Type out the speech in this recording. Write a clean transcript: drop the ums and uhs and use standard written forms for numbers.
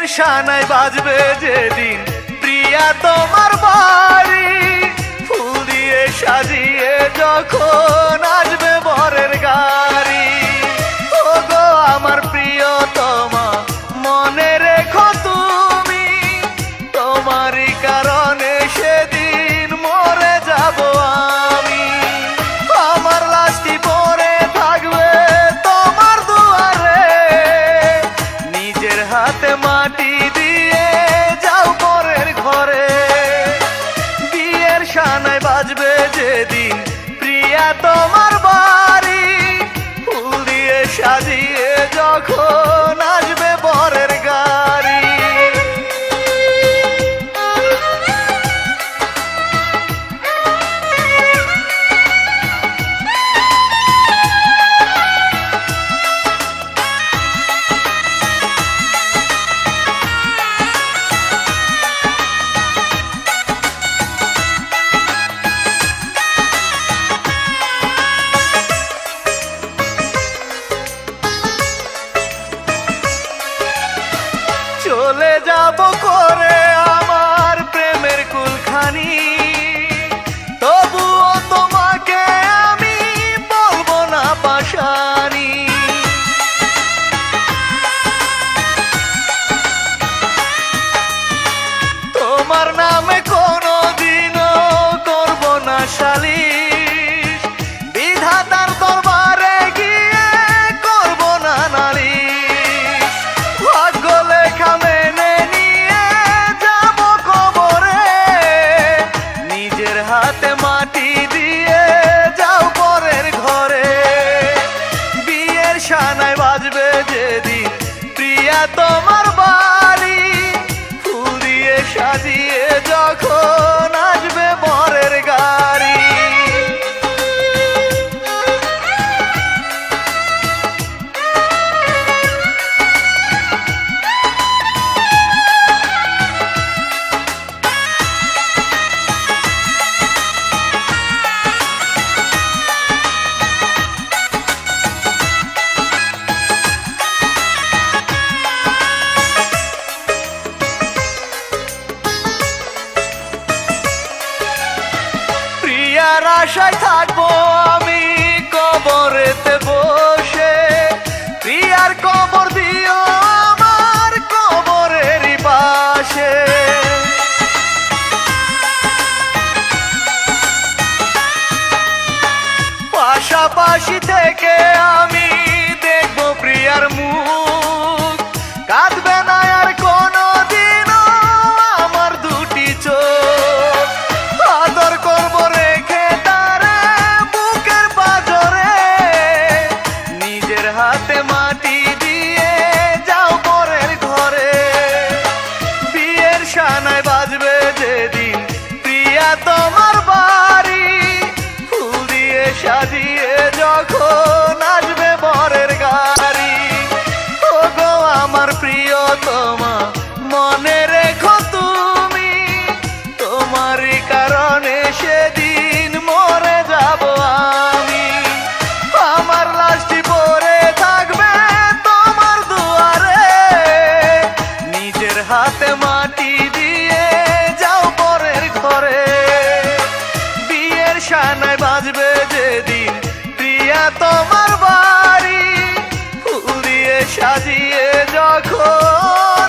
শানাই বাজবে যেদিন প্রিয়া তোমার বাড়ি, ফুল দিয়ে সাজিয়ে যখন আসবে বরের গাড়ি। ও গো আমার প্রিয়তমা মনে রেখো তুমি, তোমারই কারণে সেদিন মরে যাব আমি। আমার লাশটি পড়ে থাকবে তোমার দুয়ারে, নিজের হাতে মাটি দিয়ে যাও পরের ঘরে। বিয়ের শানাই বাজবে যেদিন প্রিয়া তোমার বাড়ি, ফুল দিয়ে সাজিয়ে যখন আসবে বরের গাড়ি। চলে যাব করে আমার প্রেমের কুলখানি, তবুও তোমাকে আমি বলবো না পাশানি। তোমার নামে কোনোদিনও করব না সালিশ, বিধাতার দরবারে গিয়ে করব না নালিশ। ভাগ্য লেখা মেনে নিয়ে যাব কবরে, নিজের হাতে মাটি দিয়ে যাও পরের ঘরে। বিয়ের শানাই বাজবে যেদিন প্রিয়া তোমার বাড়ি, ফুল দিয়ে সাজিয়ে যখন আসবে বরের গাড়ি। প্রিয়ার আশায় থাকবো আমি কবরেতে বসে, প্রিয়ার কবর দিও আমার কবরেরই পাশে। পাশাপাশি থেকে আমি দেখবো প্রিয়ার মুখ, কাঁদবে না আর কোনোদিনও আমার দুটি চোখ। আদর করবো রেখে তারে বুকের পাঁজরে, নিজের হাতে মাটি দিয়ে যাও পরের ঘরে। বিয়ের শানাই বাজবে যেদিন প্রিয়া তোমার বাড়ি, ফুল দিয়ে সাজিয়ে যখন আসবে বরের গাড়ি। ও গো আমার প্রিয়তমা মনে রেখো তুমি, তোমারই কারণে সেদিন মরে যাব আমি। আমার লাশটি পড়ে থাকবে তোমার দুয়ারে, নিজের হাতে মাটি দিয়ে যাও পরের ঘরে। বিয়ের শানাই বাজবে যেদিন প্রিয়া তোমার বাড়ি, ফুল দিয়ে সাজিয়ে যখন